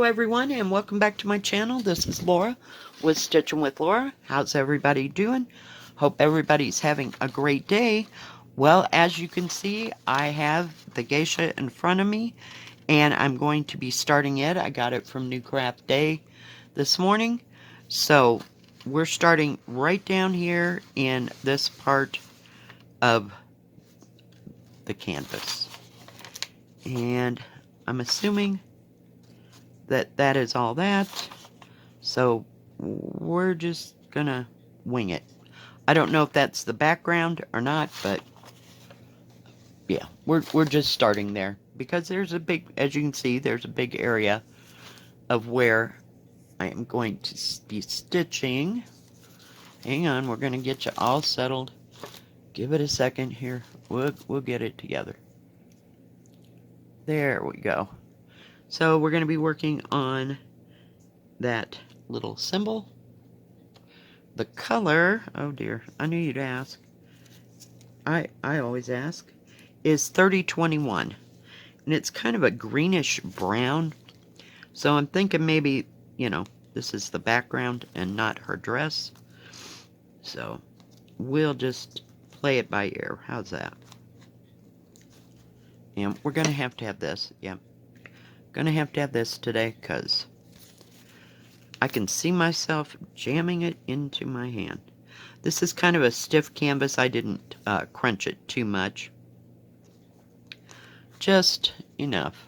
Hello everyone and welcome back to my channel. This is Laura with Stitchin with Laura. How's everybody doing? Hope everybody's having a great day. Well, as you can see, I have the Geisha in front of me and I'm going to be starting it. I got it from NewCraftDay this morning. So we're starting right down here in this part of the canvas. And I'm assuming that is all that. So we're just gonna wing it. I don't know if that's the background or not, but yeah, we're just starting there because there's a big, as you can see, there's a big area of where I am going to be stitching. Hang on, we're gonna get you all settled. Give it a second here. We'll get it together. There we go. So we're gonna be working on that little symbol. The color, oh dear, I knew you'd ask. I always ask, is 3021. And it's kind of a greenish brown. So I'm thinking maybe, you know, this is the background and not her dress. So we'll just play it by ear. How's that? And we're going to have this. Yeah. Going to have this today because I can see myself jamming it into my hand. This is kind of a stiff canvas. I didn't crunch it too much. Just enough.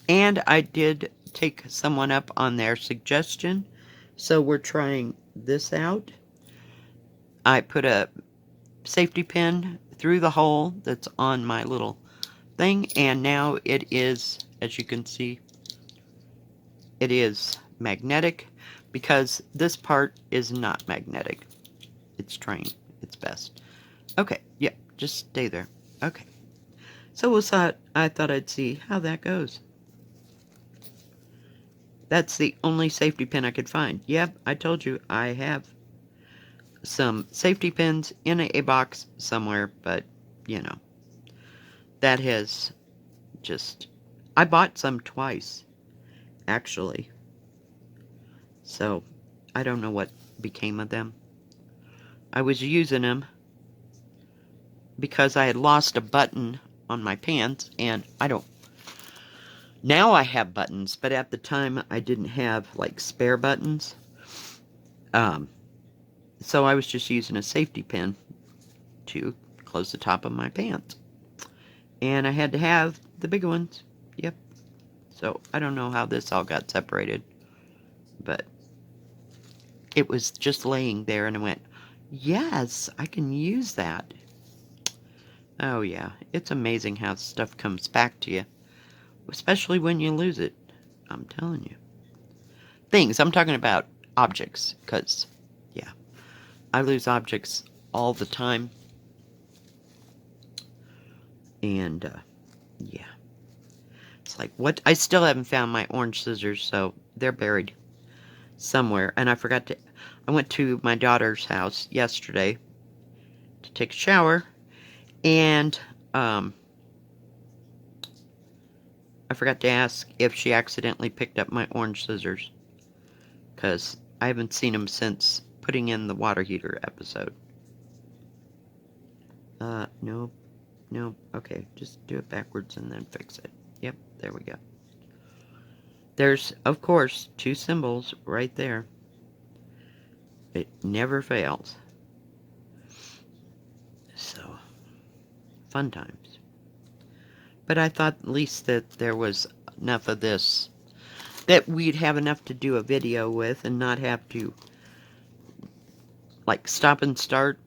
And I did take someone up on their suggestion. So we're trying this out. I put a safety pin through the hole that's on my little thing. And now it is, as you can see, it is magnetic because this part is not magnetic. It's trying its best. Okay, yeah, just stay there. Okay. So I thought I'd see how that goes. That's the only safety pin I could find. Yep, I told you I have some safety pins in a box somewhere, but, you know, that has just... I bought some twice, actually. So, I don't know what became of them. I was using them because I had lost a button on my pants, and I don't... Now I have buttons, but at the time I didn't have, like, spare buttons. So I was just using a safety pin to close the top of my pants. And I had to have the big ones. Yep. So I don't know how this all got separated, but it was just laying there and I went, yes, I can use that. Oh yeah, it's amazing how stuff comes back to you, especially when you lose it. I'm telling you. Things, I'm talking about objects, because, yeah, I lose objects all the time. And, yeah. It's like, what? I still haven't found my orange scissors, so they're buried somewhere. And I forgot to... I went to my daughter's house yesterday to take a shower, and I forgot to ask if she accidentally picked up my orange scissors, because I haven't seen them since putting in the water heater episode. No. Okay, just do it backwards and then fix it. Yep, there we go. There's, of course, two symbols right there. It never fails. So, fun times. But I thought at least that there was enough of this, that we'd have enough to do a video with and not have to, like, stop and start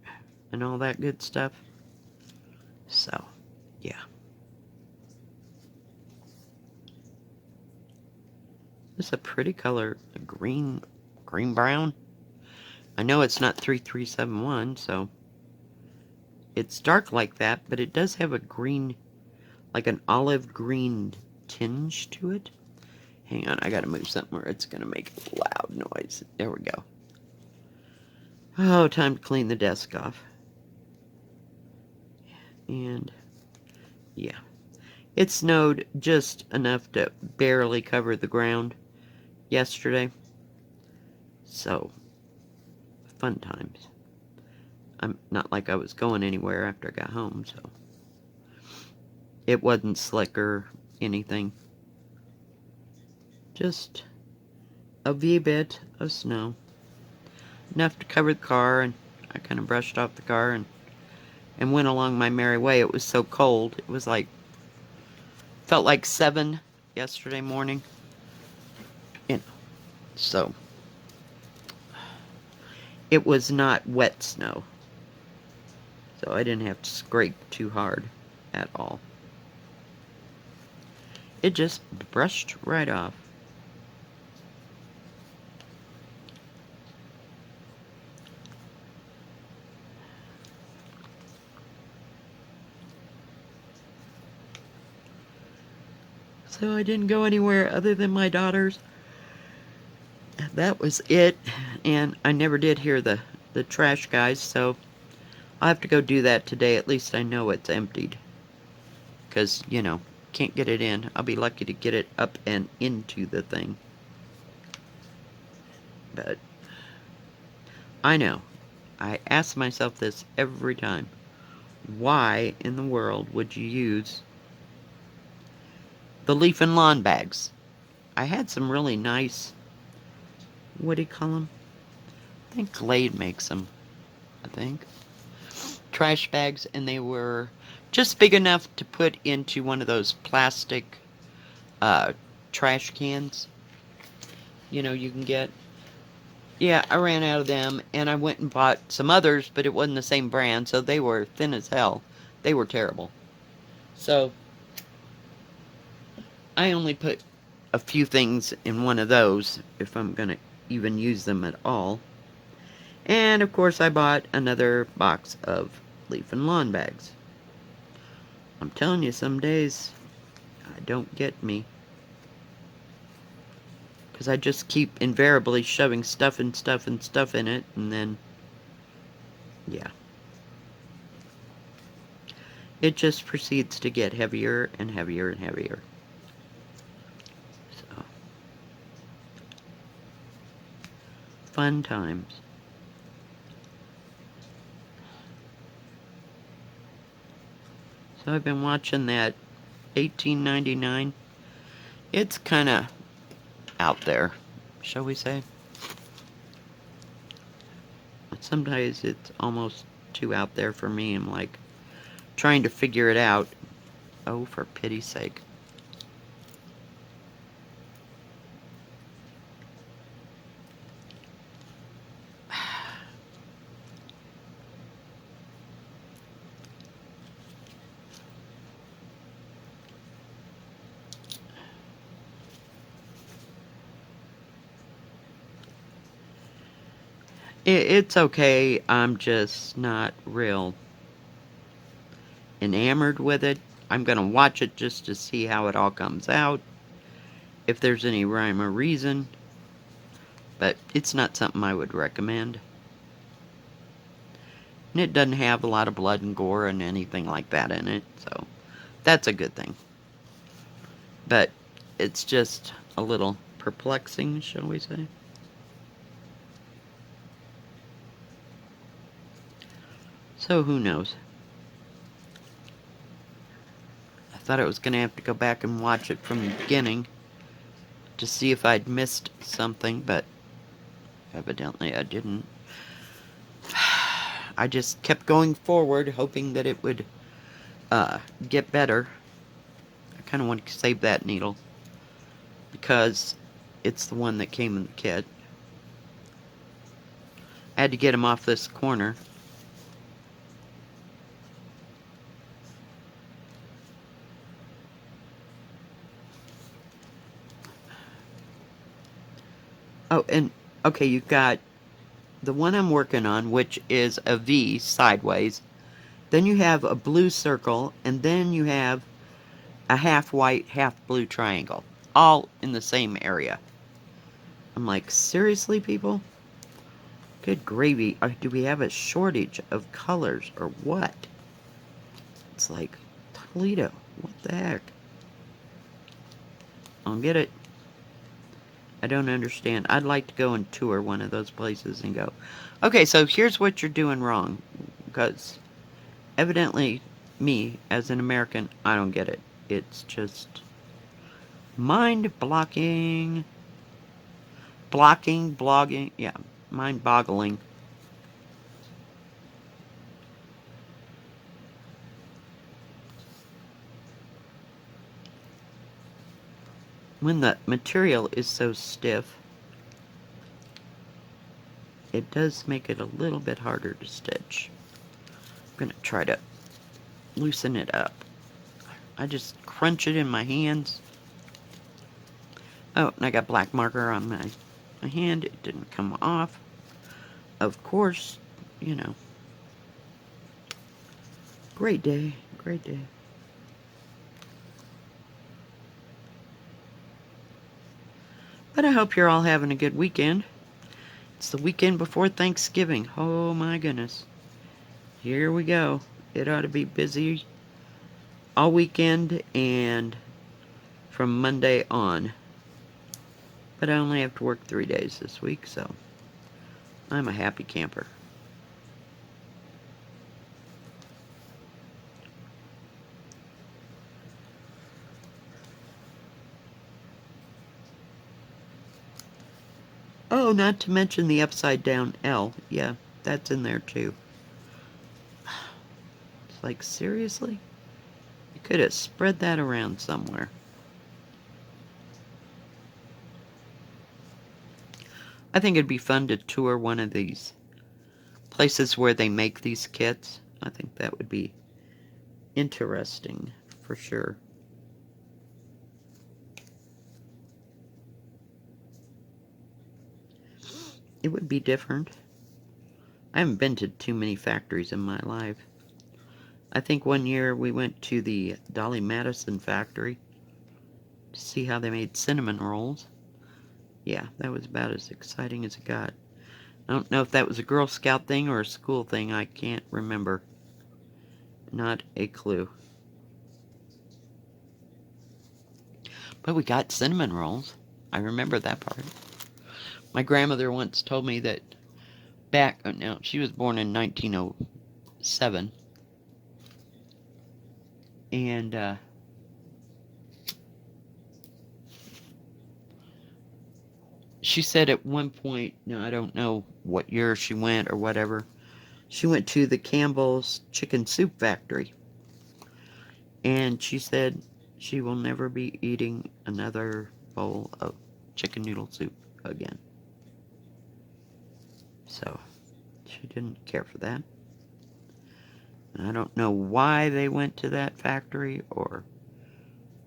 and all that good stuff. So, yeah. This is a pretty color, a green-brown. I know it's not 3371, so it's dark like that, but it does have a green, like an olive green tinge to it. Hang on, I gotta move something where it's gonna make a loud noise. There we go. Oh, time to clean the desk off. And, yeah. It snowed just enough to barely cover the ground yesterday. So, fun times. I'm not like I was going anywhere after I got home, so it wasn't slick or anything. Just a wee bit of snow. Enough to cover the car, and I kind of brushed off the car and went along my merry way. It was so cold. It was like, felt like 7 yesterday morning. You know, so it was not wet snow. So I didn't have to scrape too hard at all. It just brushed right off. So I didn't go anywhere other than my daughter's. That was it. And I never did hear the trash guys, so I'll have to go do that today. At least I know it's emptied. Because, you know, can't get it in. I'll be lucky to get it up and into the thing. But I know. I ask myself this every time. Why in the world would you use the leaf and lawn bags? I had some really nice, what do you call them? I think Glade makes them, I think. Trash bags, and they were just big enough to put into one of those plastic trash cans. You know, you can get. Yeah, I ran out of them, and I went and bought some others, but it wasn't the same brand, so they were thin as hell. They were terrible. So, I only put a few things in one of those, if I'm going to even use them at all. And, of course, I bought another box of leaf and lawn bags. I'm telling you, some days, don't get me. Because I just keep invariably shoving stuff and stuff and stuff in it, and then, yeah. It just proceeds to get heavier and heavier and heavier. So, fun times. So I've been watching that 1899. It's kind of out there, shall we say. Sometimes it's almost too out there for me. I'm like trying to figure it out. Oh, for pity's sake. It's okay. I'm just not real enamored with it. I'm going to watch it just to see how it all comes out. If there's any rhyme or reason. But it's not something I would recommend. And it doesn't have a lot of blood and gore and anything like that in it. So that's a good thing. But it's just a little perplexing, shall we say. So who knows? I thought I was going to have to go back and watch it from the beginning to see if I'd missed something, but evidently I didn't. I just kept going forward, hoping that it would get better. I kind of want to save that needle because it's the one that came in the kit. I had to get him off this corner. Oh, and okay, you've got the one I'm working on, which is a V sideways. Then you have a blue circle, and then you have a half white, half blue triangle, all in the same area. I'm like, seriously, people? Good gravy. Do we have a shortage of colors or what? It's like, Toledo, what the heck? I'll get it. I don't understand. I'd like to go and tour one of those places and go, okay, so here's what you're doing wrong. Because evidently, me, as an American, I don't get it. It's just mind-blocking. Blogging, yeah, mind-boggling. When the material is so stiff, it does make it a little bit harder to stitch. I'm going to try to loosen it up. I just crunch it in my hands. Oh, and I got black marker on my hand. It didn't come off. Of course, you know. Great day. Great day. But I hope you're all having a good weekend. It's the weekend before Thanksgiving. Oh my goodness. Here we go. It ought to be busy all weekend and from Monday on. But I only have to work 3 days this week, so I'm a happy camper. Oh, not to mention the upside down L. Yeah, that's in there too. It's like, seriously? You could have spread that around somewhere. I think it'd be fun to tour one of these places where they make these kits. I think that would be interesting for sure. It would be different. I haven't been to too many factories in my life. I think one year we went to the Dolly Madison factory to see how they made cinnamon rolls. Yeah, that was about as exciting as it got. I don't know if that was a Girl Scout thing or a school thing. I can't remember. Not a clue. But we got cinnamon rolls. I remember that part. My grandmother once told me that now she was born in 1907. And she said at one point, I don't know what year she went or whatever, she went to the Campbell's chicken soup factory. And she said she will never be eating another bowl of chicken noodle soup again. So, she didn't care for that. And I don't know why they went to that factory or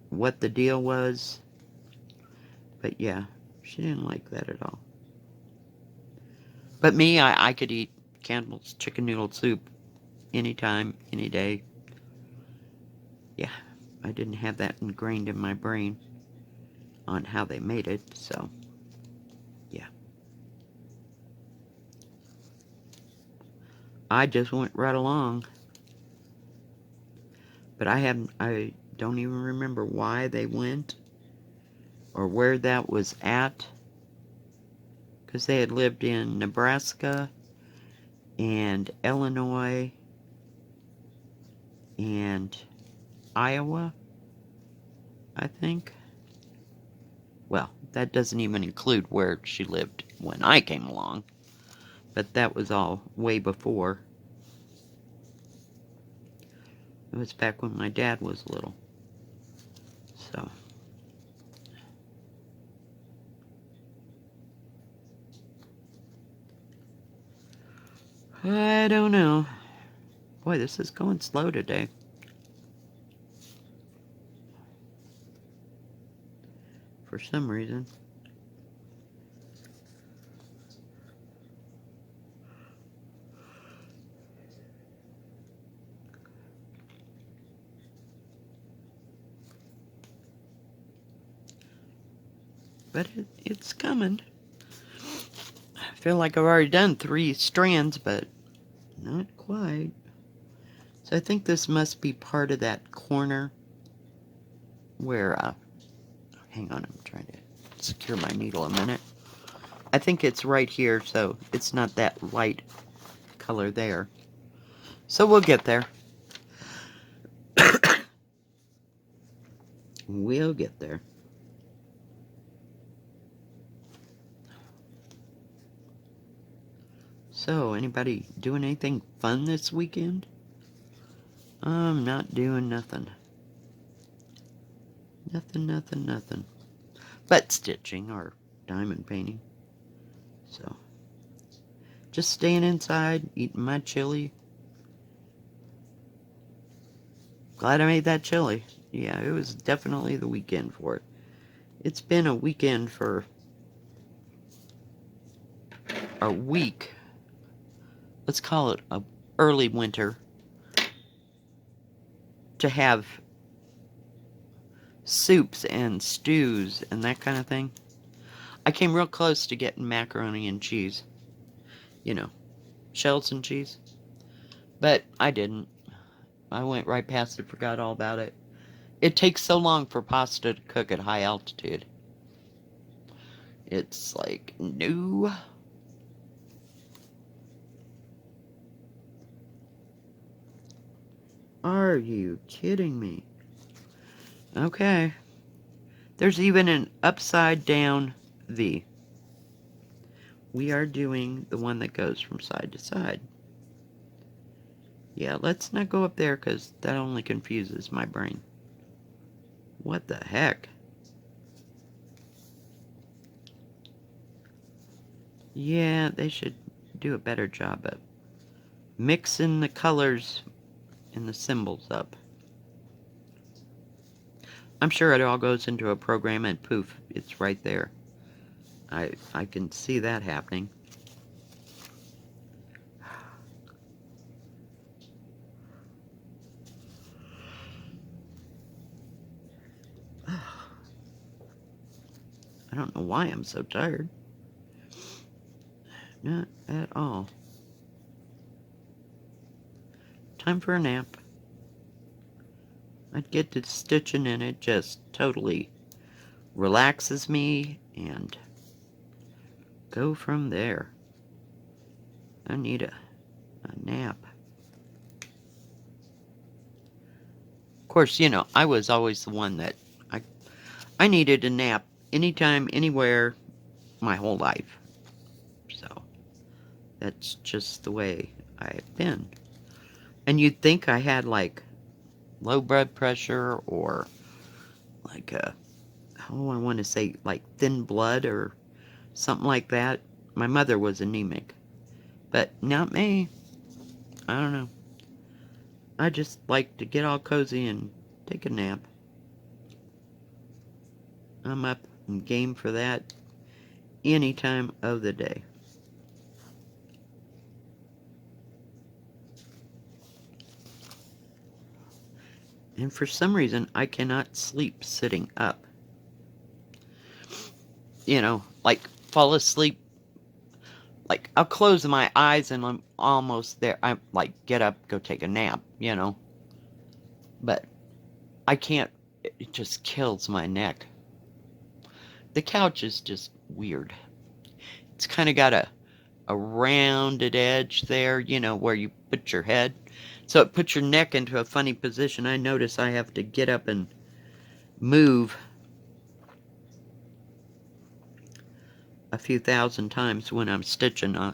what the deal was. But yeah, she didn't like that at all. But me, I could eat Campbell's chicken noodle soup anytime, any day. Yeah, I didn't have that ingrained in my brain on how they made it, so yeah. I just went right along. But I don't even remember why they went or where that was at. Because they had lived in Nebraska and Illinois and Iowa, I think. Well, that doesn't even include where she lived when I came along. But that was all way before. It was back when my dad was little. So. I don't know. Boy, this is going slow today. For some reason. But it's coming. I feel like I've already done 3 strands, but not quite. So I think this must be part of that corner where hang on, I'm trying to secure my needle a minute. I think it's right here, so it's not that light color there. So we'll get there. We'll get there. So, anybody doing anything fun this weekend? I'm not doing nothing. Nothing. But stitching or diamond painting. So, just staying inside, eating my chili. Glad I made that chili. Yeah, it was definitely the weekend for it. It's been a weekend for a week. Let's call it a early winter. To have soups and stews and that kind of thing. I came real close to getting macaroni and cheese. You know, shells and cheese. But I didn't. I went right past it, forgot all about it. It takes so long for pasta to cook at high altitude. It's like, no. Are you kidding me? Okay. There's even an upside down V. We are doing the one that goes from side to side. Yeah, let's not go up there because that only confuses my brain. What the heck? Yeah, they should do a better job of mixing the colors and the symbols up. I'm sure it all goes into a program and poof, it's right there. I can see that happening. I don't know why I'm so tired. Not at all. Time for a nap. I'd get to stitching and it just totally relaxes me and go from there. I need a nap. Of course, you know, I was always the one that I needed a nap anytime, anywhere, my whole life. So, that's just the way I've been. And you'd think I had, like, low blood pressure or, like, I want to say, like, thin blood or something like that. My mother was anemic. But not me. I don't know. I just like to get all cozy and take a nap. I'm up and game for that any time of the day. And for some reason, I cannot sleep sitting up. You know, like fall asleep. Like, I'll close my eyes and I'm almost there. I'm like, get up, go take a nap, you know. But I can't, it just kills my neck. The couch is just weird. It's kind of got a rounded edge there, you know, where you put your head. So it puts your neck into a funny position. I notice I have to get up and move a few thousand times when I'm stitching. I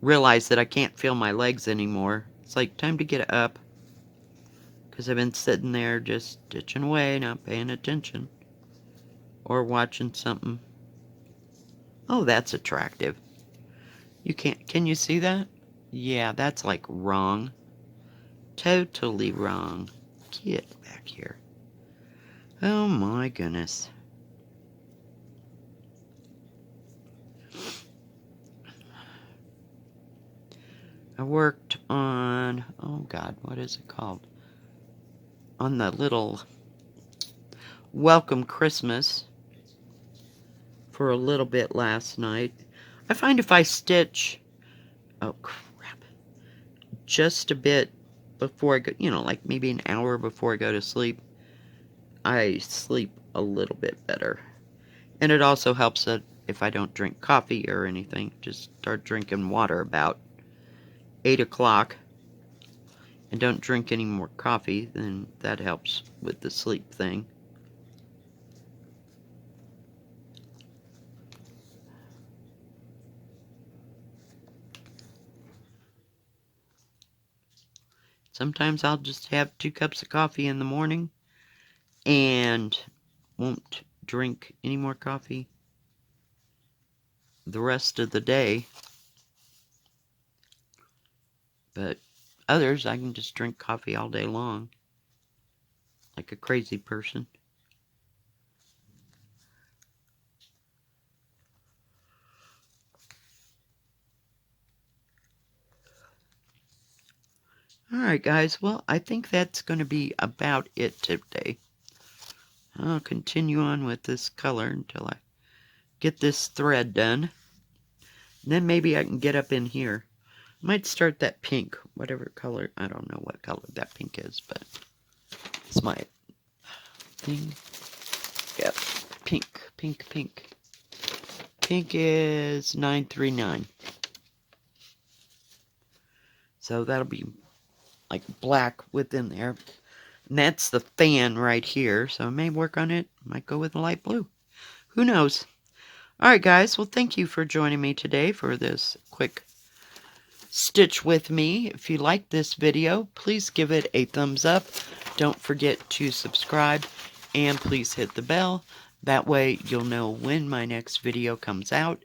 realize that I can't feel my legs anymore. It's like time to get up. Because I've been sitting there just stitching away, not paying attention. Or watching something. Oh, that's attractive. You can't, can you see that? Yeah, that's like wrong. Totally wrong. Get back here. Oh my goodness. I worked on, oh God, what is it called? On the little Welcome Christmas for a little bit last night. I find if I stitch, oh crap, just a bit before I go, you know, like maybe an hour before I go to sleep, I sleep a little bit better. And it also helps that if I don't drink coffee or anything, just start drinking water about 8 o'clock and don't drink any more coffee, then that helps with the sleep thing. Sometimes I'll just have 2 cups of coffee in the morning and won't drink any more coffee the rest of the day. But others, I can just drink coffee all day long, like a crazy person. Alright guys, well I think that's going to be about it today. I'll continue on with this color until I get this thread done. Then maybe I can get up in here. I might start that pink, whatever color, I don't know what color that pink is, but it's my thing. Yep, pink, pink, pink. Pink is 939. So that'll be like black within there. And that's the fan right here, so I may work on it. Might go with a light blue. Who knows? Alright guys, well thank you for joining me today for this quick stitch with me. If you like this video, please give it a thumbs up. Don't forget to subscribe and please hit the bell. That way you'll know when my next video comes out.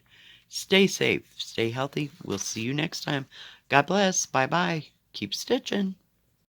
Stay safe, stay healthy. We'll see you next time. God bless. Bye-bye. Keep stitching.